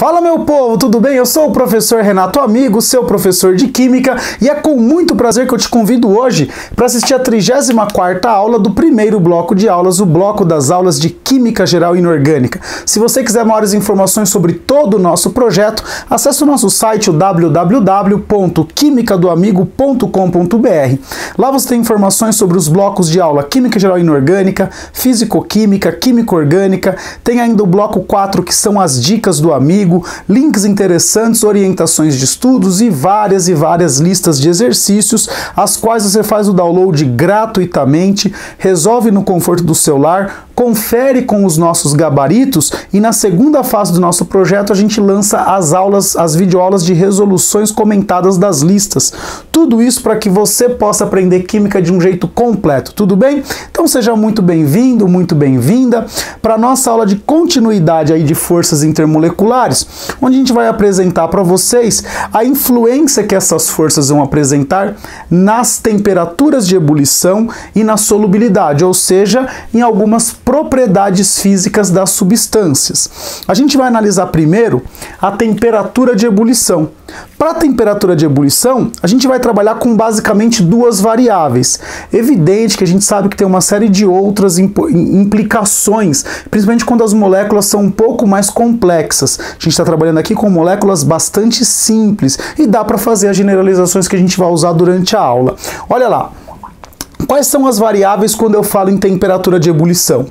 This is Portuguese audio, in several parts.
Fala meu povo, tudo bem? Eu sou o professor Renato Amigo, seu professor de Química, e é com muito prazer que eu te convido hoje para assistir a 34ª aula do primeiro bloco de aulas, o bloco das aulas de Química Geral Inorgânica. Se você quiser maiores informações sobre todo o nosso projeto, acesse o nosso site, o www.quimicadoamigo.com.br. Lá você tem informações sobre os blocos de aula Química Geral Inorgânica, Físico-Química, Química-Orgânica, tem ainda o bloco 4, que são as dicas do amigo, links interessantes, orientações de estudos e várias listas de exercícios, as quais você faz o download gratuitamente, resolve no conforto do celular, confere com os nossos gabaritos e na segunda fase do nosso projeto a gente lança as videoaulas de resoluções comentadas das listas. Tudo isso para que você possa aprender química de um jeito completo, tudo bem? Então seja muito bem-vindo, muito bem-vinda para a nossa aula de continuidade aí de forças intermoleculares, onde a gente vai apresentar para vocês a influência que essas forças vão apresentar nas temperaturas de ebulição e na solubilidade, ou seja, em algumas propriedades físicas das substâncias. A gente vai analisar primeiro a temperatura de ebulição. Para a temperatura de ebulição, a gente vai trabalhar com basicamente duas variáveis. Evidente que a gente sabe que tem uma série de outras implicações, principalmente quando as moléculas são um pouco mais complexas. A gente está trabalhando aqui com moléculas bastante simples e dá para fazer as generalizações que a gente vai usar durante a aula. Olha lá. Quais são as variáveis quando eu falo em temperatura de ebulição?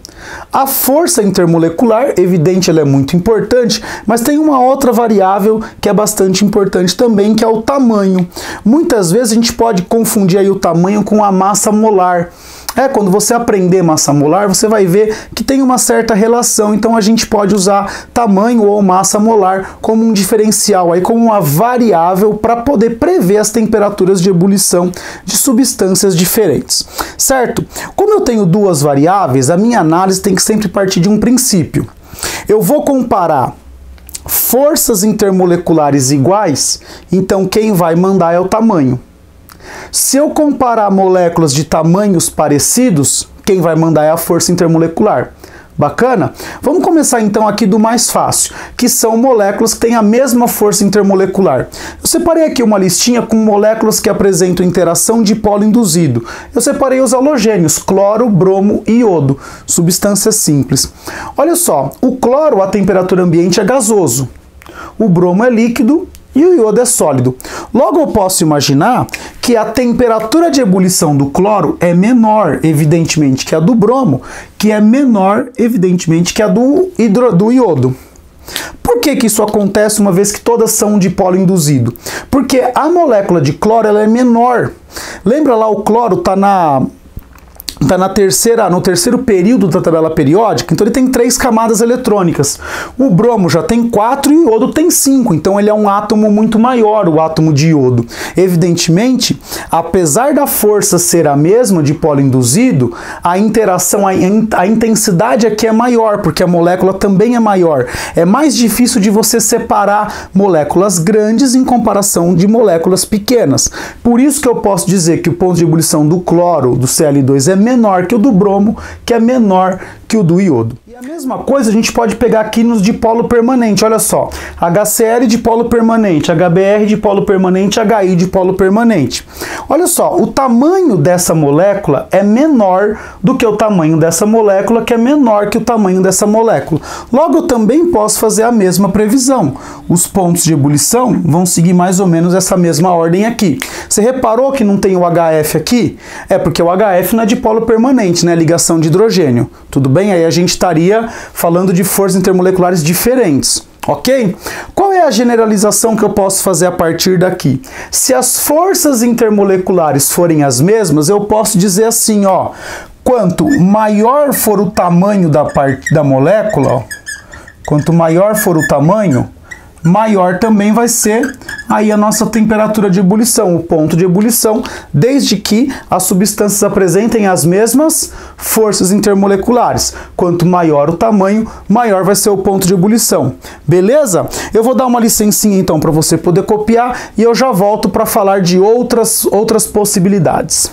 A força intermolecular, evidente, ela é muito importante, mas tem uma outra variável que é bastante importante também, que é o tamanho. Muitas vezes a gente pode confundir aí o tamanho com a massa molar. Quando você aprender massa molar, você vai ver que tem uma certa relação, então a gente pode usar tamanho ou massa molar como um diferencial, aí, como uma variável para poder prever as temperaturas de ebulição de substâncias diferentes, certo? Como eu tenho duas variáveis, a minha análise tem que sempre partir de um princípio. Eu vou comparar forças intermoleculares iguais, então quem vai mandar é o tamanho. Se eu comparar moléculas de tamanhos parecidos, quem vai mandar é a força intermolecular. Bacana? Vamos começar então aqui do mais fácil, que são moléculas que têm a mesma força intermolecular. Eu separei aqui uma listinha com moléculas que apresentam interação dipolo induzido. Eu separei os halogênios, cloro, bromo e iodo, substâncias simples. Olha só, o cloro a temperatura ambiente é gasoso, o bromo é líquido e o iodo é sólido. Logo eu posso imaginar que a temperatura de ebulição do cloro é menor, evidentemente, que a do bromo, que é menor, evidentemente, que a do iodo. Por que isso acontece uma vez que todas são dipolo induzido? Porque a molécula de cloro ela é menor. Lembra lá, o cloro está no terceiro período da tabela periódica, então ele tem 3 camadas eletrônicas. O bromo já tem 4 e o iodo tem 5, então ele é um átomo muito maior, o átomo de iodo. Evidentemente, apesar da força ser a mesma de dipolo induzido, a interação, a intensidade aqui é maior, porque a molécula também é maior. É mais difícil de você separar moléculas grandes em comparação de moléculas pequenas. Por isso que eu posso dizer que o ponto de ebulição do cloro, do Cl2, é menor que o do bromo, que é menor que o do iodo. E a mesma coisa a gente pode pegar aqui nos dipolo permanente, olha só, HCl dipolo permanente, HBr dipolo permanente, HI dipolo permanente. Olha só, o tamanho dessa molécula é menor do que o tamanho dessa molécula, que é menor que o tamanho dessa molécula. Logo, eu também posso fazer a mesma previsão. Os pontos de ebulição vão seguir mais ou menos essa mesma ordem aqui. Você reparou que não tem o HF aqui? É porque o HF não é dipolo permanente, né? Ligação de hidrogênio. Tudo bem? Aí a gente estaria falando de forças intermoleculares diferentes. Ok? Qual é a generalização que eu posso fazer a partir daqui? Se as forças intermoleculares forem as mesmas, eu posso dizer assim, ó, quanto maior for o tamanho da molécula, ó, quanto maior for o tamanho, maior também vai ser aí a nossa temperatura de ebulição, o ponto de ebulição, desde que as substâncias apresentem as mesmas forças intermoleculares. Quanto maior o tamanho, maior vai ser o ponto de ebulição. Beleza? Eu vou dar uma licencinha então para você poder copiar e eu já volto para falar de outras possibilidades.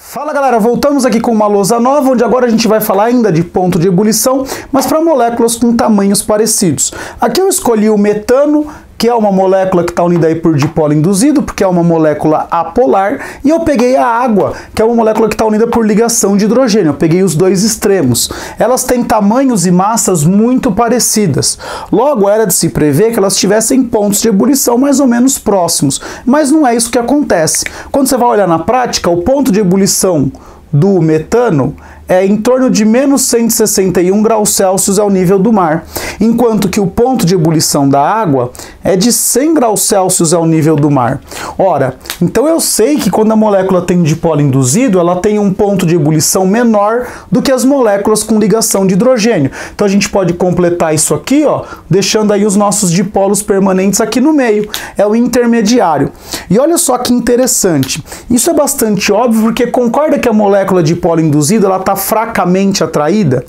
Fala galera, voltamos aqui com uma lousa nova, onde agora a gente vai falar ainda de ponto de ebulição, mas para moléculas com tamanhos parecidos. Aqui eu escolhi o metano, que é uma molécula que está unida aí por dipolo induzido, porque é uma molécula apolar, e eu peguei a água, que é uma molécula que está unida por ligação de hidrogênio. Eu peguei os dois extremos. Elas têm tamanhos e massas muito parecidas. Logo, era de se prever que elas tivessem pontos de ebulição mais ou menos próximos, mas não é isso que acontece. Quando você vai olhar na prática, o ponto de ebulição do metano é em torno de menos 161 graus Celsius ao nível do mar, enquanto que o ponto de ebulição da água é de 100 graus Celsius ao nível do mar. Ora, então eu sei que quando a molécula tem dipolo induzido, ela tem um ponto de ebulição menor do que as moléculas com ligação de hidrogênio. Então a gente pode completar isso aqui, ó, deixando aí os nossos dipolos permanentes aqui no meio. É o intermediário. E olha só que interessante. Isso é bastante óbvio porque concorda que a molécula de dipolo induzido ela está fracamente atraída,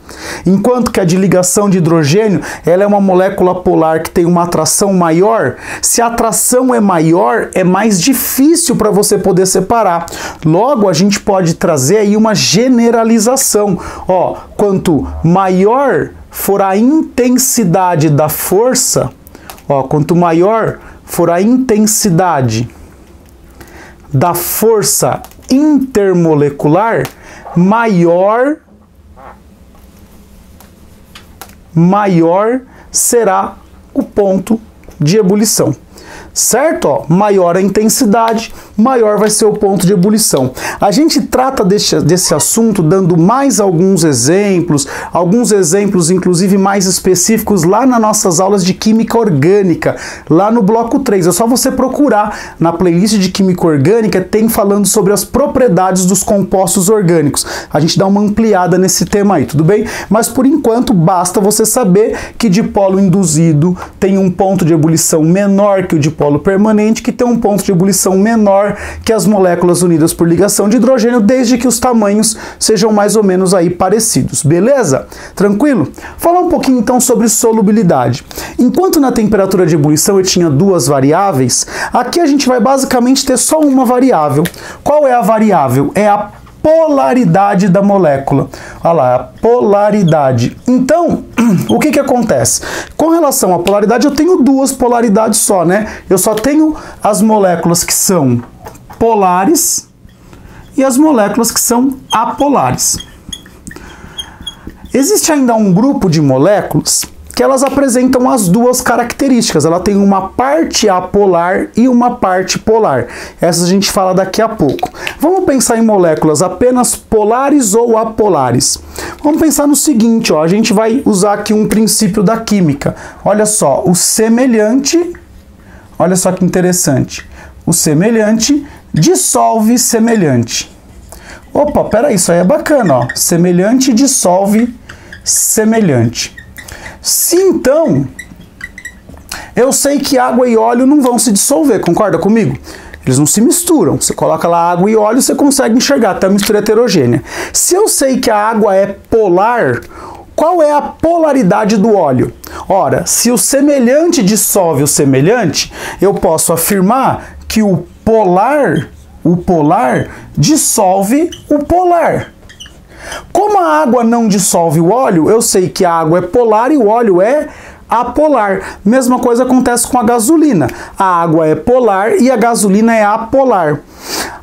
enquanto que a de ligação de hidrogênio ela é uma molécula polar que tem uma atração maior. Se a atração é maior, é mais difícil para você poder separar. Logo, a gente pode trazer aí uma generalização. Ó, quanto maior for a intensidade da força, ó, quanto maior for a intensidade da força intermolecular, maior será o ponto de ebulição. Certo? Ó, maior a intensidade, maior vai ser o ponto de ebulição. A gente trata desse assunto dando mais alguns exemplos inclusive mais específicos lá nas nossas aulas de Química Orgânica, lá no bloco 3. É só você procurar na playlist de Química Orgânica, tem falando sobre as propriedades dos compostos orgânicos. A gente dá uma ampliada nesse tema aí, tudo bem? Mas por enquanto basta você saber que dipolo induzido tem um ponto de ebulição menor que o dipolo permanente, que tem um ponto de ebulição menor que as moléculas unidas por ligação de hidrogênio, desde que os tamanhos sejam mais ou menos aí parecidos, beleza? Tranquilo? Falar um pouquinho então sobre solubilidade. Enquanto na temperatura de ebulição eu tinha duas variáveis, aqui a gente vai basicamente ter só uma variável. Qual é a variável? É a polaridade da molécula. Olha lá, a polaridade. Então, o que acontece? Com relação à polaridade, eu tenho duas polaridades só, né? Eu só tenho as moléculas que são polares e as moléculas que são apolares. Existe ainda um grupo de moléculas que elas apresentam as duas características. Ela tem uma parte apolar e uma parte polar. Essas a gente fala daqui a pouco. Vamos pensar em moléculas apenas polares ou apolares. Vamos pensar no seguinte, ó, a gente vai usar aqui um princípio da química. Olha só, o semelhante, olha só que interessante. O semelhante dissolve semelhante. Opa, peraí, isso aí é bacana, ó. Semelhante dissolve semelhante. Se então, eu sei que água e óleo não vão se dissolver, concorda comigo? Eles não se misturam. Você coloca lá água e óleo, você consegue enxergar até a mistura heterogênea. Se eu sei que a água é polar, qual é a polaridade do óleo? Ora, se o semelhante dissolve o semelhante, eu posso afirmar que o polar dissolve o polar. Como a água não dissolve o óleo, eu sei que a água é polar e o óleo é apolar. Mesma coisa acontece com a gasolina. A água é polar e a gasolina é apolar.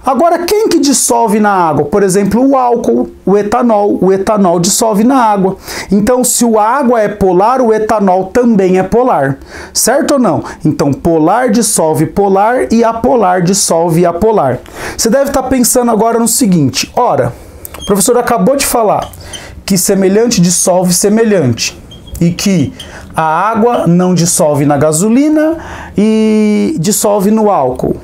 Agora, quem que dissolve na água? Por exemplo, o álcool, o etanol. O etanol dissolve na água. Então, se a água é polar, o etanol também é polar. Certo ou não? Então, polar dissolve polar e apolar dissolve apolar. Você deve estar pensando agora no seguinte. Ora, o professor acabou de falar que semelhante dissolve semelhante e que a água não dissolve na gasolina e dissolve no álcool.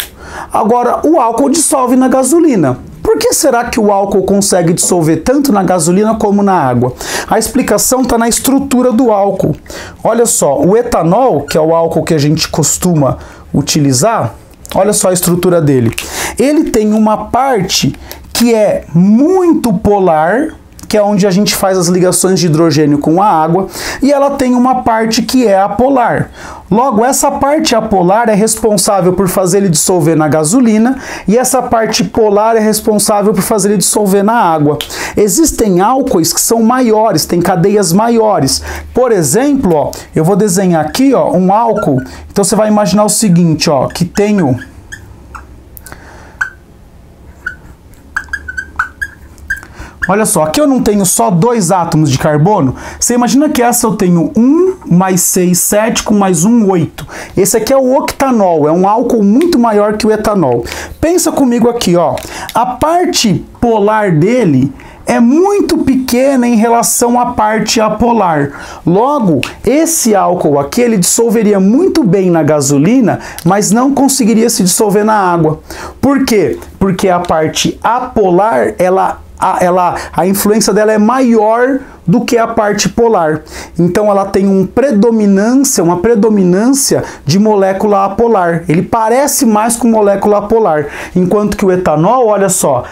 Agora, o álcool dissolve na gasolina. Por que será que o álcool consegue dissolver tanto na gasolina como na água? A explicação está na estrutura do álcool. Olha só, o etanol, que é o álcool que a gente costuma utilizar, olha só a estrutura dele. Ele tem uma parte que é muito polar que é onde a gente faz as ligações de hidrogênio com a água, e ela tem uma parte que é apolar. Logo, essa parte apolar é responsável por fazer ele dissolver na gasolina, e essa parte polar é responsável por fazer ele dissolver na água. Existem álcoois que são maiores, têm cadeias maiores. Por exemplo, ó, eu vou desenhar aqui, ó, um álcool. Então você vai imaginar o seguinte, ó, que tenho olha só, aqui eu não tenho só 2 átomos de carbono. Você imagina que essa eu tenho 1 mais 6, 7, com mais 1, 8. Esse aqui é o octanol, é um álcool muito maior que o etanol. Pensa comigo aqui, ó. A parte polar dele é muito pequena em relação à parte apolar. Logo, esse álcool aqui, ele dissolveria muito bem na gasolina, mas não conseguiria se dissolver na água. Por quê? Porque a parte apolar, a influência dela é maior do que a parte polar. Então ela tem uma predominância de molécula apolar. Ele parece mais com molécula apolar. Enquanto que o etanol, olha só,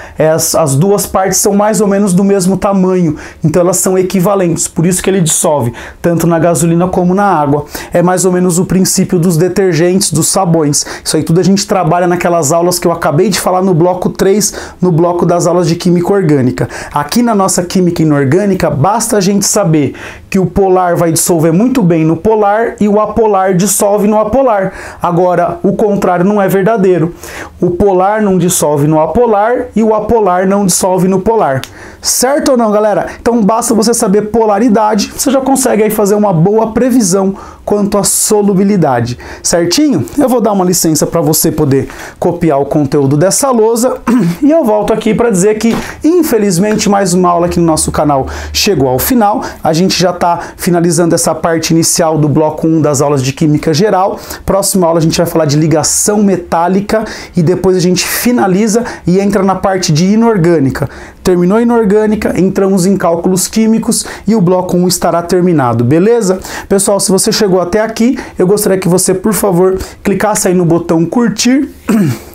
as duas partes são mais ou menos do mesmo tamanho. Então elas são equivalentes. Por isso que ele dissolve tanto na gasolina como na água. É mais ou menos o princípio dos detergentes, dos sabões. Isso aí tudo a gente trabalha naquelas aulas que eu acabei de falar no bloco 3, no bloco das aulas de química orgânica. Aqui na nossa química inorgânica, basta a gente saber que o polar vai dissolver muito bem no polar e o apolar dissolve no apolar. Agora, o contrário não é verdadeiro. O polar não dissolve no apolar e o apolar não dissolve no polar. Certo ou não, galera? Então basta você saber polaridade, você já consegue aí fazer uma boa previsão quanto à solubilidade. Certinho? Eu vou dar uma licença para você poder copiar o conteúdo dessa lousa e eu volto aqui para dizer que, infelizmente, mais uma aula aqui no nosso canal chegou ao final. A gente já está finalizando essa parte inicial do bloco 1 das aulas de Química Geral. Próxima aula a gente vai falar de ligação metálica e depois a gente finaliza e entra na parte de inorgânica. Terminou a inorgânica, entramos em cálculos químicos e o bloco 1 estará terminado, beleza? Pessoal, se você chegou até aqui, eu gostaria que você, por favor, clicasse aí no botão curtir.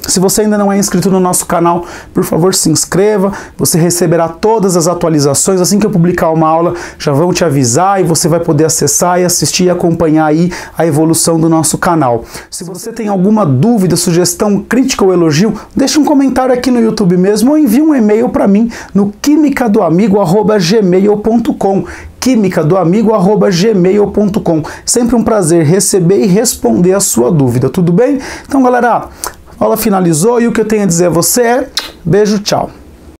Se você ainda não é inscrito no nosso canal, por favor, se inscreva. Você receberá todas as atualizações. Assim que eu publicar uma aula, já vão te avisar e você vai poder acessar e assistir e acompanhar aí a evolução do nosso canal. Se você tem alguma dúvida, sugestão, crítica ou elogio, deixa um comentário aqui no YouTube mesmo ou envie um e-mail para mim no quimicadoamigo@gmail.com. quimicadoamigo@gmail.com. Sempre um prazer receber e responder a sua dúvida, tudo bem? Então, galera, a aula finalizou e o que eu tenho a dizer a você é beijo, tchau.